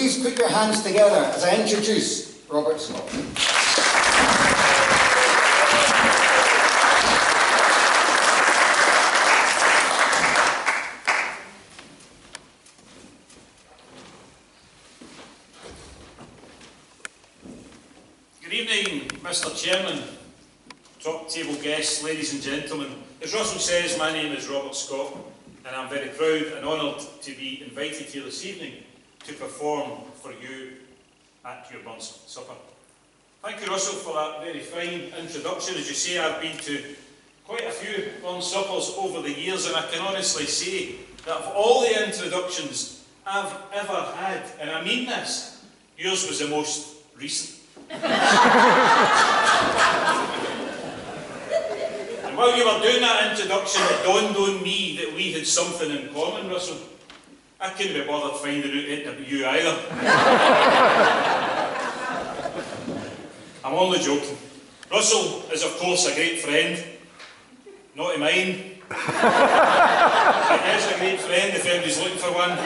please put your hands together as I introduce Robert Scott. Good evening, Mr. Chairman, top table guests, ladies and gentlemen. As Russell says, my name is Robert Scott, and I'm very proud and honoured to be invited here this evening to perform for you at your Burns supper. Thank you, Russell, for that very fine introduction. As you say, I've been to quite a few Burns suppers over the years, and I can honestly say that of all the introductions I've ever had, and I mean this, yours was the most recent. And while you were doing that introduction, it dawned on me that we had something in common, Russell. I couldn't be bothered finding out it about you either. I'm only joking. Russell is of course a great friend, not of mine. He is a great friend if anybody's looking for one.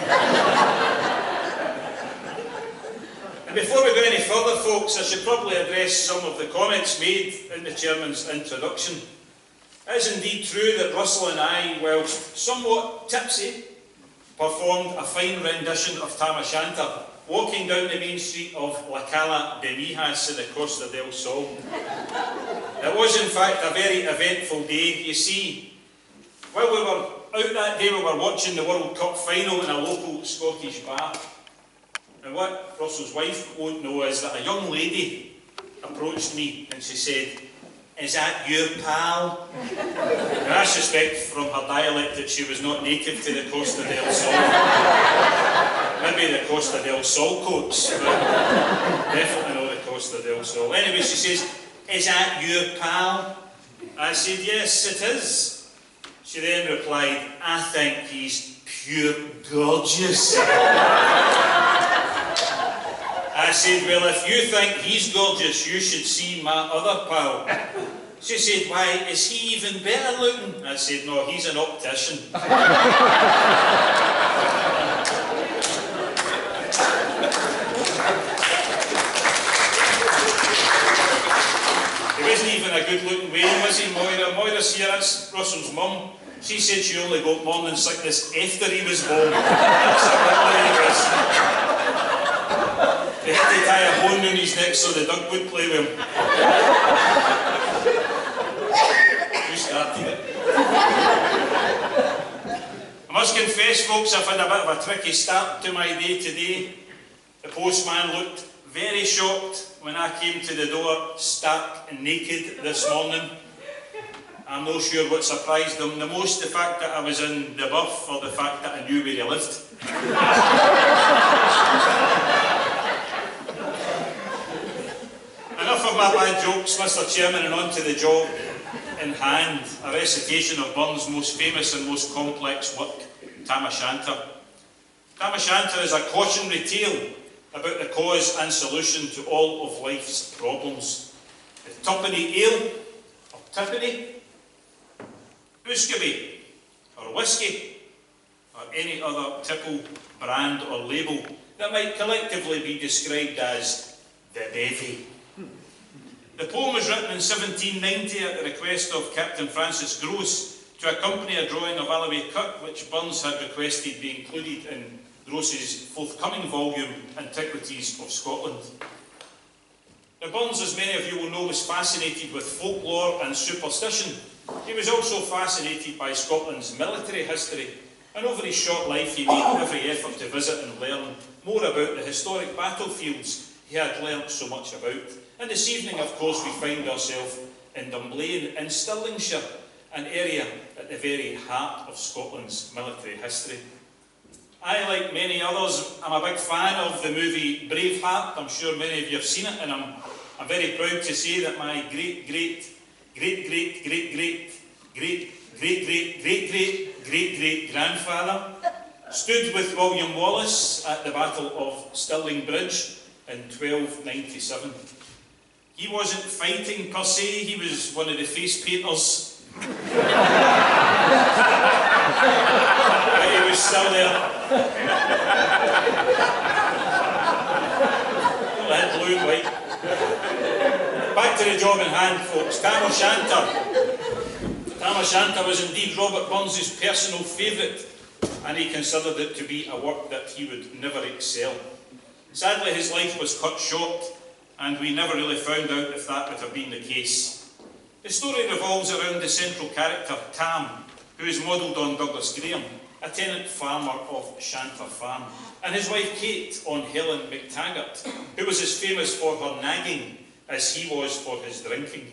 And before we go any further, folks, I should probably address some of the comments made in the Chairman's introduction. It is indeed true that Russell and I, whilst somewhat tipsy, performed a fine rendition of Tam O'Shanter, walking down the main street of La Cala de Mijas in the Costa del Sol. It was in fact a very eventful day. You see, while we were out that day, we were watching the World Cup final in a local Scottish bar. And what Russell's wife won't know is that a young lady approached me and she said, "Is that your pal?" And I suspect from her dialect that she was not native to the Costa del Sol. Maybe the Costa del Sol coats, but definitely not the Costa del Sol. Anyway, she says, "Is that your pal?" I said, "Yes, it is." She then replied, "I think he's pure gorgeous." I said, "Well, if you think he's gorgeous, you should see my other pal." She said, "Why, is he even better looking?" I said, "No, he's an optician." He wasn't even a good looking Wayne, was he, Moira? Moira's here, that's Russell's mum. She said she only got morning sickness after he was born. That's how lovely he was. They had to tie a bone on his neck so the dog would play with him. You started it. I must confess, folks, I've had a bit of a tricky start to my day today. The postman looked very shocked when I came to the door stark and naked this morning. I'm not sure what surprised him the most, the fact that I was in the buff or the fact that I knew where he lived. Enough of my bad jokes, Mr. Chairman, and on to the job in hand, a recitation of Burns' most famous and most complex work, Tam O'Shanter. Tam O'Shanter is a cautionary tale about the cause and solution to all of life's problems. The tuppenny ale, or tippany, Uscaby, or whisky, or any other tipple, brand or label that might collectively be described as the bevy. The poem was written in 1790 at the request of Captain Francis Grose to accompany a drawing of Alloway Kirk which Burns had requested be included in Grose's forthcoming volume, Antiquities of Scotland. Now, Burns, as many of you will know, was fascinated with folklore and superstition. He was also fascinated by Scotland's military history, and over his short life he made every effort to visit and learn more about the historic battlefields he had learnt so much about. And this evening, of course, we find ourselves in Dunblane in Stirlingshire, an area at the very heart of Scotland's military history. I, like many others, am a big fan of the movie Braveheart. I'm sure many of you have seen it, and I'm very proud to say that my great-great-great-great-great-great-great-great-great-great-grandfather stood with William Wallace at the Battle of Stirling Bridge in 1297. He wasn't fighting per se, he was one of the face painters. But he was still there. to the job in hand, folks. Tam O'Shanter. Tam O'Shanter was indeed Robert Burns' personal favourite, and he considered it to be a work that he would never excel. Sadly, his life was cut short, and we never really found out if that would have been the case. The story revolves around the central character, Tam, who is modelled on Douglas Graham, a tenant farmer of Shanter Farm, and his wife Kate on Helen McTaggart, who was as famous for her nagging as he was for his drinking.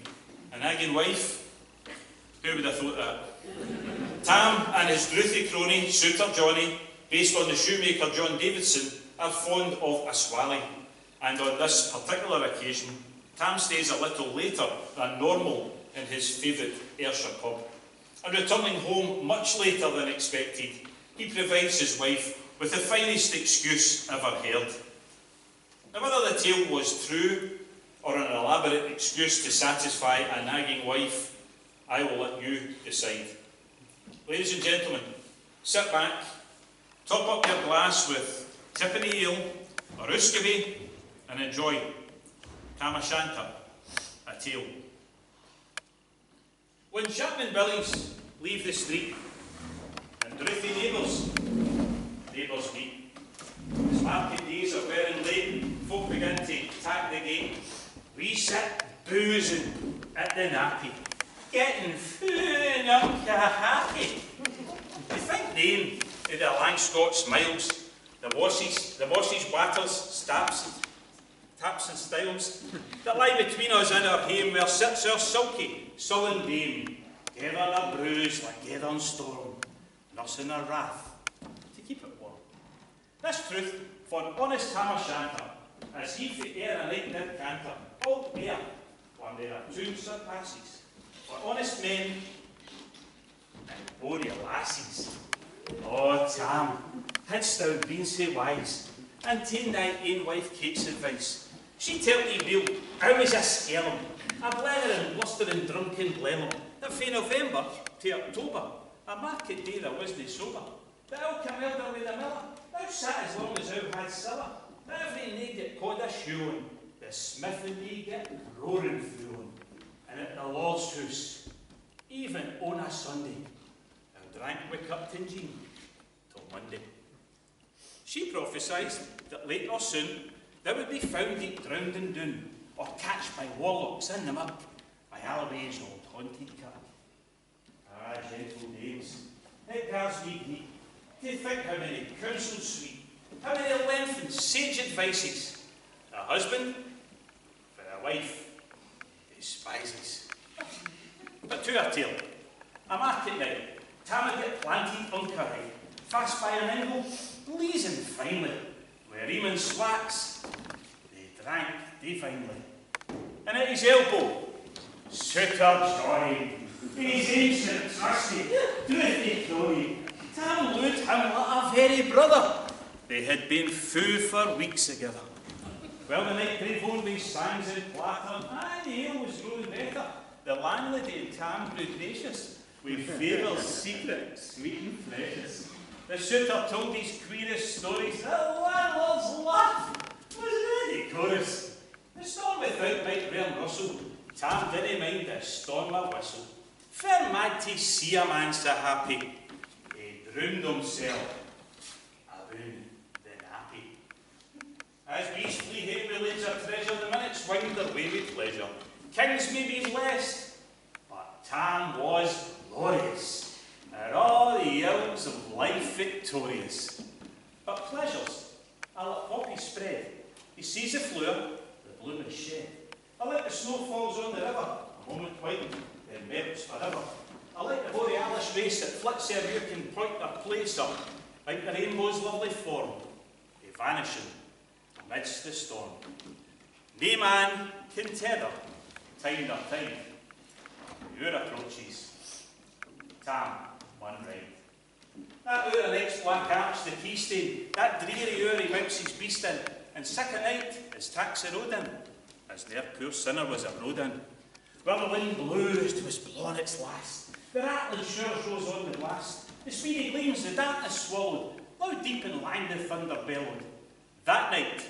A nagging wife? Who would have thought that? Tam and his drouthy crony, Suitor Johnny, based on the shoemaker John Davidson, are fond of a swally, and on this particular occasion, Tam stays a little later than normal in his favourite Ayrshire pub. And returning home much later than expected, he provides his wife with the finest excuse ever heard. Now, whether the tale was true or an elaborate excuse to satisfy a nagging wife, I will let you decide. Ladies and gentlemen, sit back, top up your glass with Tiffany ale or Uscovy, and enjoy Tam O'Shanter, a tale. When Chapman Billies leave the street and drouthy neighbours meet, as market days are wearing late, folk begin to tack the gate. We sit boozing at the nappy, getting foon up to happy. You think name of the Langscott smiles, the bosses, watters, taps and styles, that lie between us and our hame, where sits our silky, sullen dame, gathering a bruise like gathering storm, nursing her wrath to keep it warm. This truth for honest Tam O'Shanter, as he for air a night did canter, all air, one there are two surpasses, for honest men and boreal lassies. Oh, Tam, hadst thou been so wise, and ta'en thy ain wife Kate's advice, she tell thee real, I was a skellum, a blethering, blustering, drunken blellum, that fae November to October, a market day that wasn't sober. That I'll come elder with the miller, thou sat as long as thou had siller, that every night get caught a shoeing, the smith and thee get roaring fooling, and at the Lord's house, even on a Sunday, thou drank wi' Captain Jean till Monday. She prophesied that late or soon thou would be found deep drowned in doon, or catched by warlocks in the muck, by Alloway's old haunted cup. Ah, gentle dames, it gars me deep to think how many counsels sweet, how many lengthened sage advices a husband for a wife despises. But to our tale, a market night, Tam had get planted uncarried, fast by an angle, blazing finely, where Eamon slacks, they drank divinely. And at his elbow, Suitor Johnny, his ancient trusty, drouthy crony, Tam looked him like a very brother. They had been fou for weeks together. Well, the night brave only sangs and clatter, and the ale was growing better. The landlady and Tam grew gracious, with favours secret, sweet and precious. The suitor told his queerest stories. The landlord's laugh was ready chorus. The storm without might rare Russell. Tam didn't mind the storm a whistle. Fair mad to see a man so happy. He drowned himself aboon the nappy. As beasts flee him with laser treasure, the minutes winged their way with pleasure. Kings may be blessed, but Tam was glorious, and all the ills of life victorious. But pleasures are like poppies spread. He sees the flower, the bloom is shed. I like the snow falls on the river, a moment white, then melts forever. I like the borealis race that flits ere you can point their place up, like the rainbow's lovely form, they vanishing amidst the storm. Nae man can tether time nor time. Your approaches, Tam, one ride. That hour next black arch, the key stain, that dreary hour he mounts his beast in, and sick at night his taxi rode in, as their poor sinner was abroad in. Well, the wind blew as 'twas blown its last, the rattling showers rose on the blast, the speedy gleams the darkness swallowed, loud deep and lang the thunder bellowed. That night,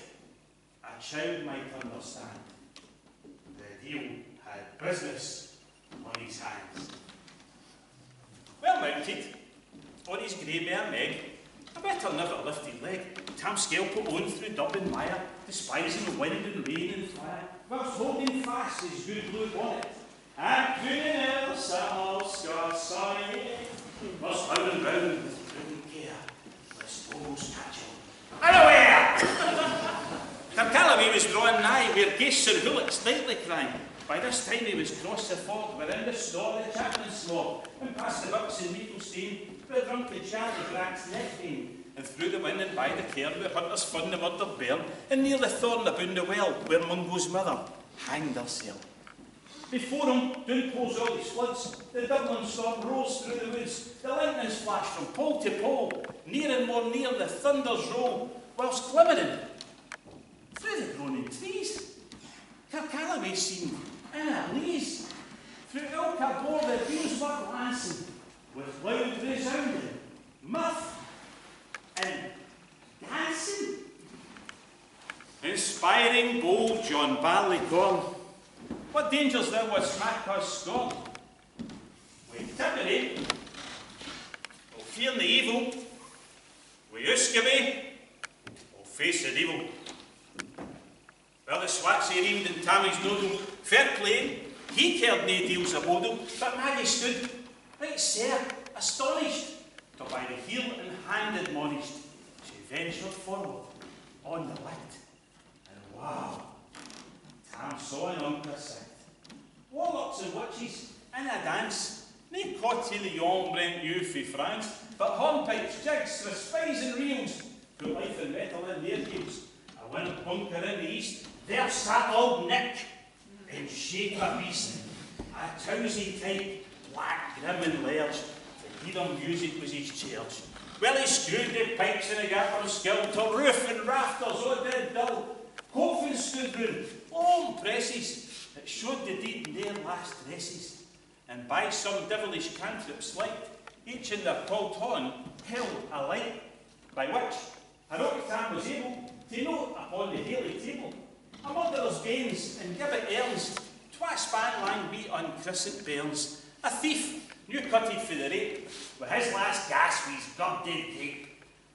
a child might understand. The Peel had business on his hands. Well mounted, on his grey mare Meg, a better never lifted leg, Tam Skelpot on through Dublin mire, despising the wind and rain and fire, whilst holding fast his good blue bonnet, and crooning ever summer Scots sonnet, was howling round with prudent care, lest foes catch him unaware. Kirkcalaway was drawing nigh, where gay Sir Hullock's nightly crying. By this time he was crossed the ford, wherein the store the chaplain swore, and past the bucks in Maple Stain, where drunken Charlie Brack's neck came, and through the wind and by the cairn, where hunters fun the murdered bairn, and near the thorn aboon the well, where Mungo's mother hanged herself. Before him, down pours all his floods, the Dublin storm rolls through the woods, the lightnings flash from pole to pole, near and more near the thunders roll, whilst glimmering through the groaning trees, Kirkcalaway seemed in a lease. Through Ilka bore the wheels were glancing, with loud resounding mirth and dancing. Inspiring bold John Barleycorn, what dangers there was smack us scorn. We Tipperary, we'll fear the evil, we Uskaway, we'll face the devil. Well, the Swatsy reamed in Tammy's noddle, fair play, he cared nae deals of bodle, but Maggie stood, right sir, astonished, till by the heel and hand admonished, she ventured forward on the light, and wow, Tam saw an unca sight. Warlocks and witches in a dance, nae caughty the young brent you frae France, but hornpipes, jigs, respies and reels, put life and metal in their heels. A wind bunker in the east, there sat old Nick, in shape a beast, a towsy type, black, grim and large, to hear him music was his charge. Well, he screwed the pipes in a gap on skill, till roof and rafters all did dull. Coffin stood round, long presses, that showed the deed in their last dresses, and by some devilish cantrip slight, each in their tall ton held a light, by which heroic Tam was able to note upon the daily table a murderer's banes and gibbet airns, twa span lang beat on crescent bairns, a thief new cutted for the rape, with his last gas for his gub-dead cape,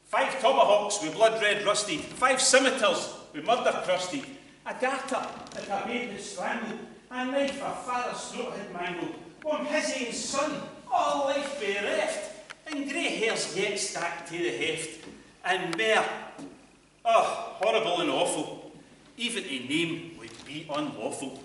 5 tomahawks with blood red rusted, 5 scimitars with murder crusted, a garter that a babe had strangled, a knife a father's throat had mangled, one his ain son, all life bereft, and grey hairs yet stacked to the heft, and mere, oh, horrible and awful, even to name would be unlawful.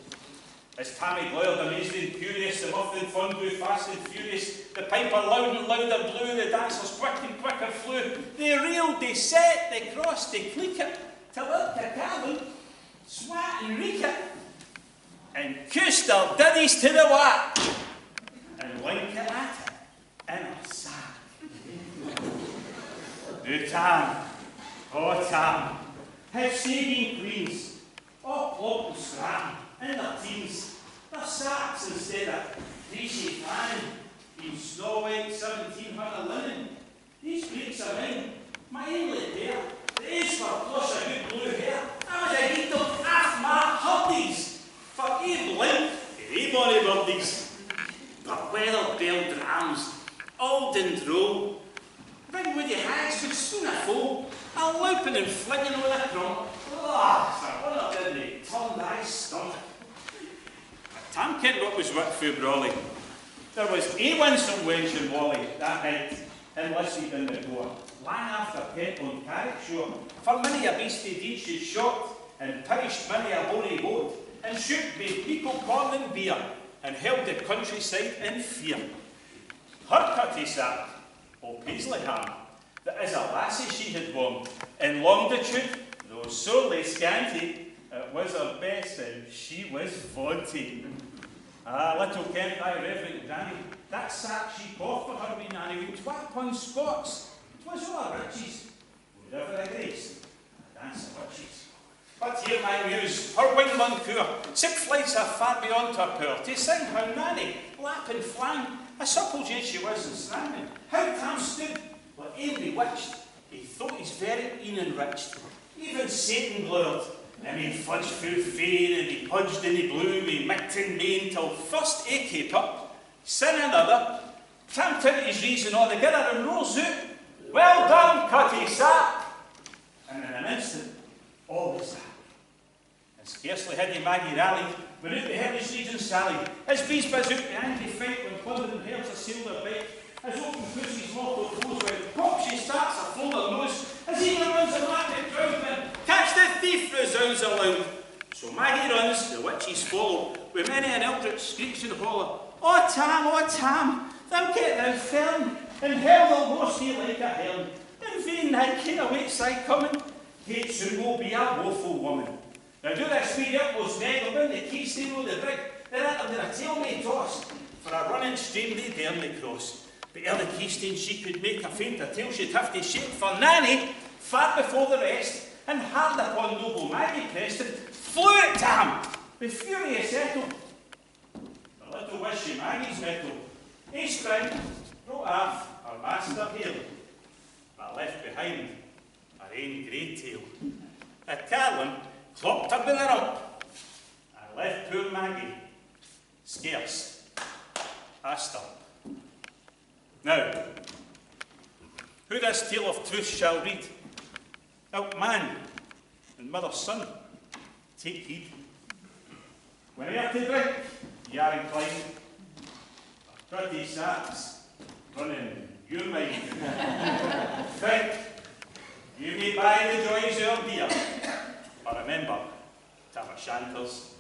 As Tammy glowered amazed and curious, the muffin fun grew fast and furious, the piper loud and louder blew, the dancers quick and quicker flew, they reeled, they set, they crossed, they cleek it, till Ilka Calvin swat and reek it, and kissed her diddies to the whack, and link it at it in her sack. Oh Tam, have saving queens, all plop and scram, in their teens, their sacks instead of greasy fan, in Snow White 1700 linen. These breaks are mine, my inlet there, the age for plush of good blue hair, I was a geeked up half my hubbies, for ae blink, bonny birdies. But weather bell drams, old and droll, big woody hags could spoon a foe, a louping and flinging with a crump. Ah, for one of them they turned thy stomach. Tam kent what was wit fu brawly. There was a winsome wench in Wally that night, enlisted in the door, lang after Kent on Carrick shore, for many a beastie deed she shot, and perished many a bony boat, and shook made people corn and beer, and held the countryside in fear. Her cutty sat, O Paisleyham, that as a lassie she had borne, in longitude, though sorely scanty, it was her best and she was vaunting. Ah, little kent thy reverend granny, that sack she bought for her wee nanny, with 12 Scots, 'twas all her riches, whatever a grace, a dance of witches. But hear my muse, her wing Muncour, 6 flights are far beyond her power, to sing how nanny, lap and flang, a supple jade she was in slamming, how Tam stood, what ain bewitched, he thought his very een enriched, even Satan glowered, And he fudged through fair, and he pudged and he blew, he micked and main, till first he cape up, sin another, tramped out his reason altogether, and rose out. Well done, Cutty sat! And in an instant, all was that. And scarcely had he Maggie rallied, when out beheld his region sallied. His bees buzz out the angry fight, when plundering herds assail their bite. As open pussies lock or close, when pop she starts a fold her nose. As eager runs a market crowd, then catch the thief resounds aloud. So Maggie runs, the witches follow, with many an eldritch screech and holler. O Tam, thou get thou fern, and hell they'll roast thee like a hern. In vain thy kin awaits thy coming, Kate soon will be a woeful woman. Now do thy speed utmost, Ned, about the keystone o' the brig, thereafter their tail may toss, for a running stream they darely cross. But ere the keystone she could make a fainter tail, she'd have to shake for Nanny, far before the rest, and hard upon noble Maggie Preston, flew at Tam, with furious ettle. The little wishy Maggie's mettle, he sprang, brought aft her master hail, but left behind her ain grey tail. A Carlin clopped her with a rump, and left poor Maggie scarce a stump. Now, who this tale of truth shall read, out man and mother's son, take heed. When ye are to drink, ye are inclined, pretty sacks running your mind. Drink, you may buy the joys of beer, but remember, tam o'shanters.